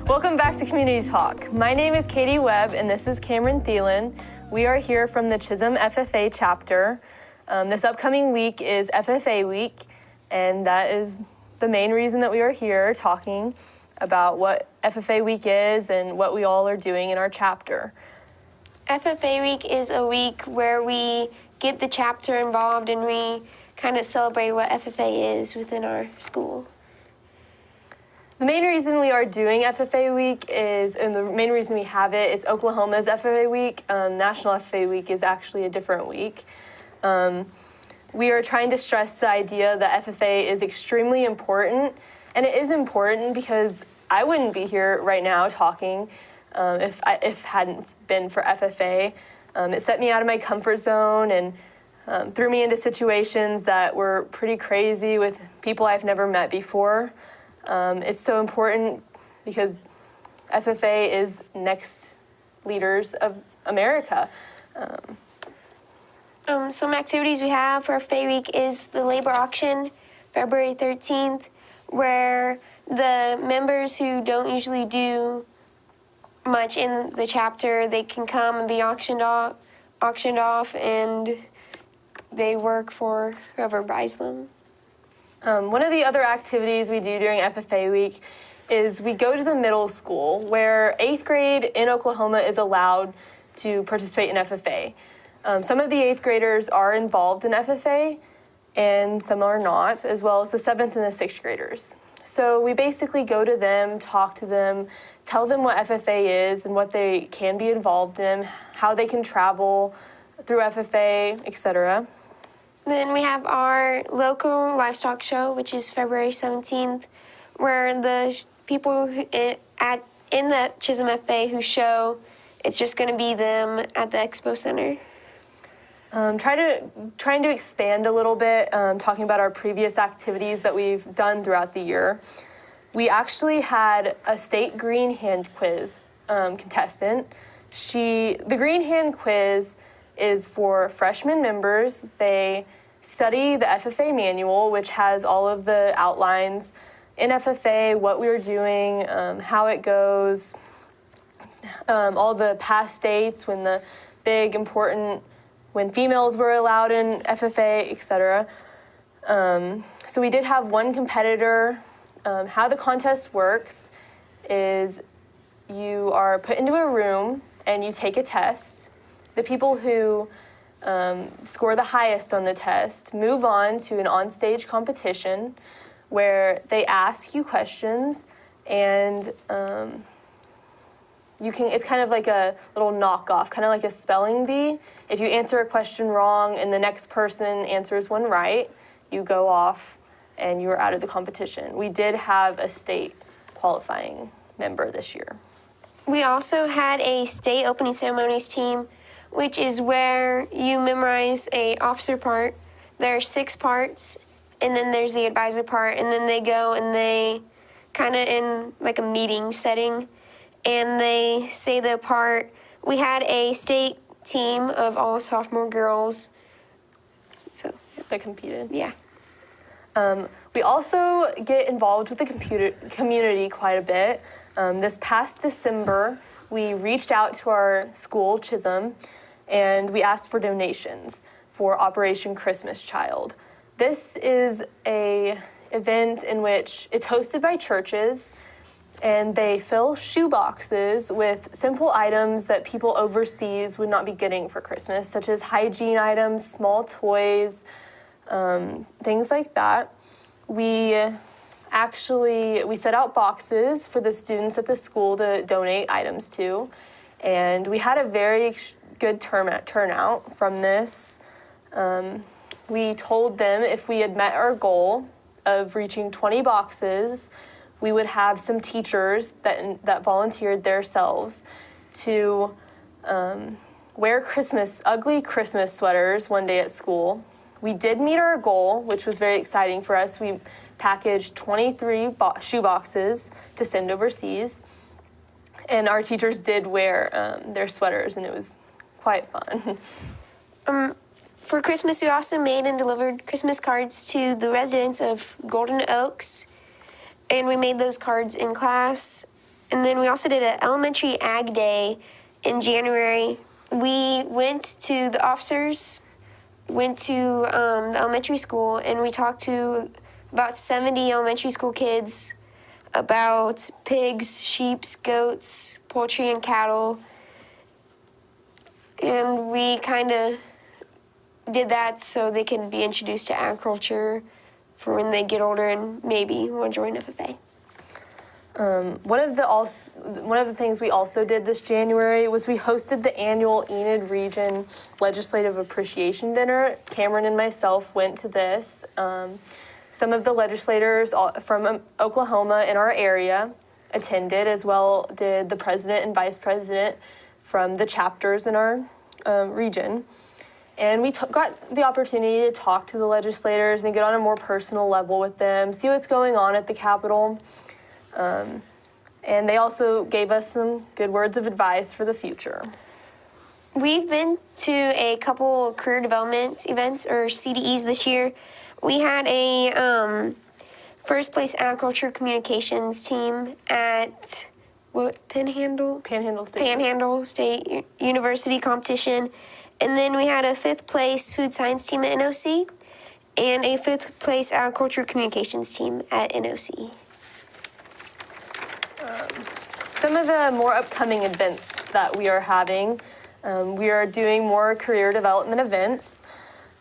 Welcome back to Community Talk. My name is Webb, and this is Kamryn Theilen. We are here from the Chisholm FFA chapter. This upcoming week is FFA week, and that is the main reason that we are here talking about what FFA week is and what we all are doing in our chapter. FFA week is a week where we get the chapter involved and we kind of celebrate what FFA is within our school. The main reason we are doing FFA week is, and the main reason we have it, it's Oklahoma's FFA week. National FFA week is actually a different week. We are trying to stress the idea that FFA is extremely important, and it is important because I wouldn't be here right now talking if it hadn't been for FFA. It set me out of my comfort zone and threw me into situations that were pretty crazy with people I've never met before. It's so important because FFA is next leaders of America. Some activities we have for FFA week is the labor auction, February 13th, where the members who don't usually do much in the chapter, they can come and be auctioned off, and they work for whoever buys them. One of the other activities we do during FFA week is we go to the middle school where 8th grade in Oklahoma is allowed to participate in FFA. Some of the 8th graders are involved in FFA and some are not, as well as the 7th and the 6th graders. So we basically go to them, talk to them, tell them what FFA is and what they can be involved in, how they can travel through FFA, etc. Then we have our local Livestock Show, which is February 17th, where the people in the Chisholm FFA who show, it's just going to be them at the Expo Center. Trying to expand a little bit, talking about our previous activities that we've done throughout the year. We actually had a state green hand quiz contestant. The green hand quiz is for freshman members. They study the FFA manual, which has all of the outlines in FFA, what we're doing, how it goes, all the past dates, when the big important, when females were allowed in FFA, etc. So we did have one competitor. How the contest works is you are put into a room and you take a test. The people who score the highest on the test move on to an onstage competition where they ask you questions, and it's kind of like a little knockoff, kind of like a spelling bee. If you answer a question wrong and the next person answers one right, you go off and you're out of the competition. We did have a state qualifying member this year. We also had a state opening ceremonies team, which is where you memorize a officer part. There are 6 parts, and then there's the advisor part, and then they go and they kind of in like a meeting setting, and they say their part. We had a state team of all sophomore girls. So that competed. Yeah. We also get involved with the community quite a bit. This past December, we reached out to our school, Chisholm, and we asked for donations for Operation Christmas Child. This is an event in which it's hosted by churches, and they fill shoe boxes with simple items that people overseas would not be getting for Christmas, such as hygiene items, small toys, things like that. We set out boxes for the students at the school to donate items to, and we had a very good turnout from this. We told them if we had met our goal of reaching 20 boxes, we would have some teachers that volunteered themselves to wear ugly Christmas sweaters one day at school. We did meet our goal, which was very exciting for us. We packaged 23 shoe boxes to send overseas, and our teachers did wear their sweaters, and it was quite fun. For Christmas, we also made and delivered Christmas cards to the residents of Golden Oaks, and we made those cards in class, And then we also did an elementary ag day in January. We went to the officers, went to the elementary school, and we talked to about 70 elementary school kids about pigs, sheep, goats, poultry, and cattle. And we kind of did that so they can be introduced to agriculture for when they get older and maybe want to join FFA. One of the things we also did this January was we hosted the annual Enid Region Legislative Appreciation Dinner. Kamryn and myself went to this. Some of the legislators from Oklahoma in our area attended, as well did the president and vice president from the chapters in our region. And we got the opportunity to talk to the legislators and get on a more personal level with them, see what's going on at the Capitol. And they also gave us some good words of advice for the future. We've been to a couple career development events, or CDEs, this year. We had a first place agriculture communications team at Panhandle State University competition. And then we had a 5th place food science team at NOC and a 5th place agriculture communications team at NOC. Some of the more upcoming events that we are having, we are doing more career development events.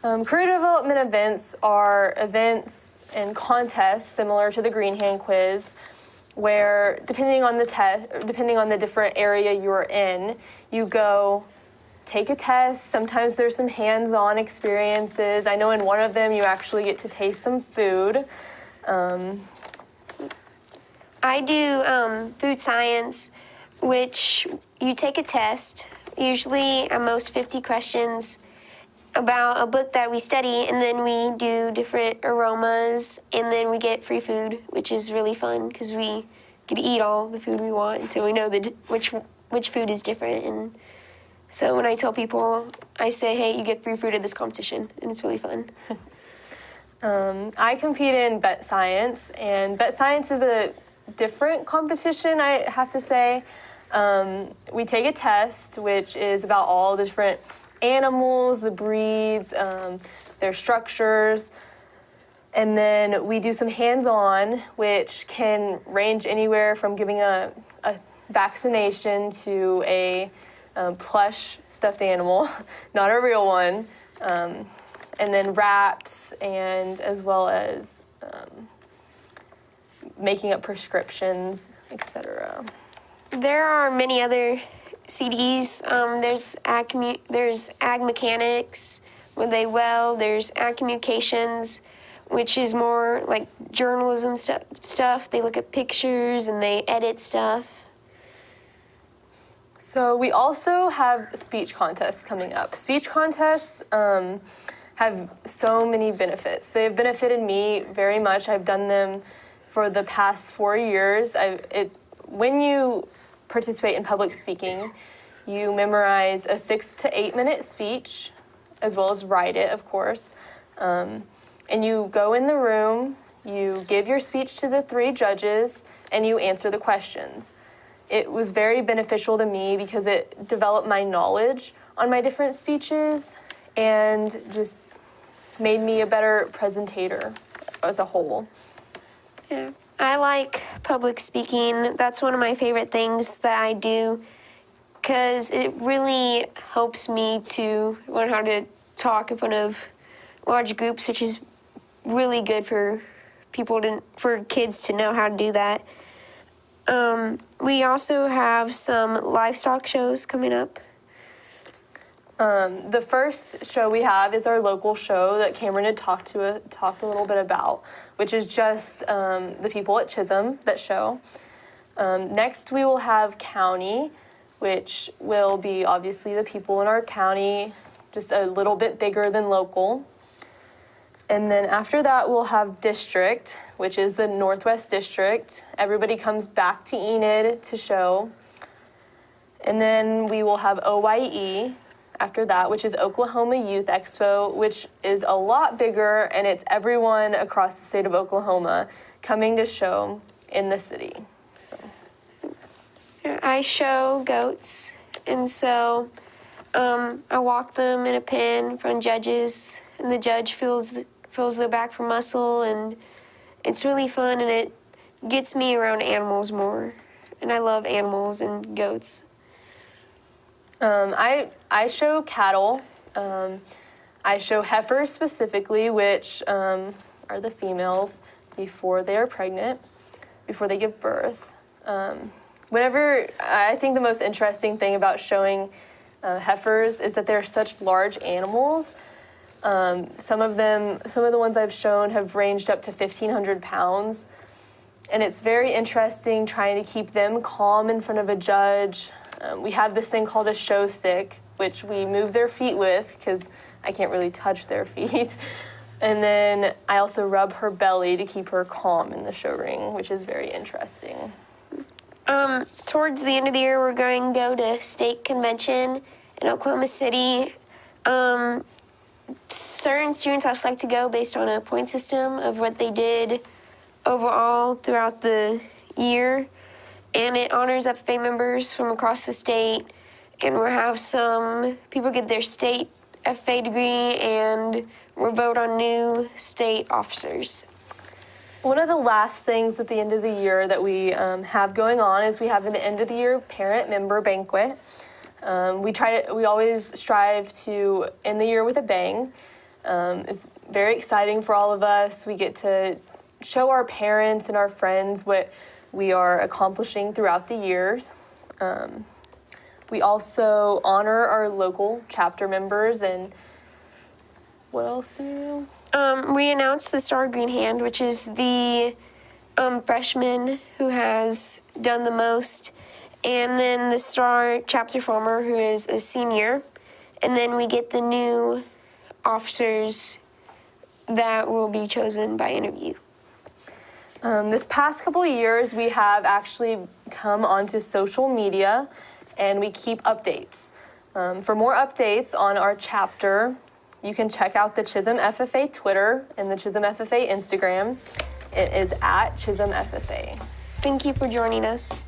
Career development events are events and contests similar to the Green Hand Quiz, where depending on the different area you are in, you go take a test. Sometimes there's some hands-on experiences. I know in one of them you actually get to taste some food. I do food science, which you take a test, usually at most 50 questions, about a book that we study, and then we do different aromas, and then we get free food, which is really fun because we get to eat all the food we want, so we know which food is different. And so when I tell people, I say, hey, you get free food at this competition, and it's really fun. I compete in vet science, and vet science is a different competition, I have to say. We take a test, which is about all the different animals, the breeds, their structures, and then we do some hands-on, which can range anywhere from giving a vaccination to a plush stuffed animal, not a real one, and then wraps, and as well as making up prescriptions, etc. There are many other CDEs. There's ag mechanics, where they weld. There's ag communications, which is more like journalism stuff. They look at pictures and they edit stuff. So we also have speech contests coming up. Speech contests have so many benefits. They've benefited me very much. I've done them for the past 4 years. When you participate in public speaking, you memorize a 6 to 8 minute speech, as well as write it, of course. And you go in the room, you give your speech to the 3 judges, and you answer the questions. It was very beneficial to me because it developed my knowledge on my different speeches and just made me a better presentator as a whole. Yeah, I like public speaking. That's one of my favorite things that I do because it really helps me to learn how to talk in front of large groups, which is really good for kids to know how to do that. We also have some livestock shows coming up. The first show we have is our local show that Kamryn had talked a little bit about, which is just the people at Chisholm that show. Next, we will have county, which will be obviously the people in our county, just a little bit bigger than local. And then after that, we'll have district, which is the Northwest District. Everybody comes back to Enid to show. And then we will have OYE after that, which is Oklahoma Youth Expo, which is a lot bigger, and it's everyone across the state of Oklahoma coming to show in the city. So I show goats, and so I walk them in a pen in front of judges, and the judge feels their back for muscle, and it's really fun, and it gets me around animals more, and I love animals and goats. I show cattle. I show heifers specifically, which are the females before they are pregnant, before they give birth. I think the most interesting thing about showing heifers is that they're such large animals. Some of the ones I've shown have ranged up to 1,500 pounds. And it's very interesting trying to keep them calm in front of a judge. We have this thing called a show stick, which we move their feet with because I can't really touch their feet. And then I also rub her belly to keep her calm in the show ring, which is very interesting. Towards the end of the year, we're going to go to state convention in Oklahoma City. Certain students I select to go based on a point system of what they did overall throughout the year. And it honors FFA members from across the state. And we'll have some people get their state FFA degree, and we'll vote on new state officers. One of the last things at the end of the year that we have going on is we have an end of the year parent member banquet. We always strive to end the year with a bang. It's very exciting for all of us. We get to show our parents and our friends what we are accomplishing throughout the years. We also honor our local chapter members, and what else do we do? We announced the Star Green Hand, which is the freshman who has done the most, and then the Star Chapter Farmer, who is a senior, and then we get the new officers that will be chosen by interview. This past couple of years, we have actually come onto social media, and we keep updates. For more updates on our chapter, you can check out the Chisholm FFA Twitter and the Chisholm FFA Instagram. It is at Chisholm FFA. Thank you for joining us.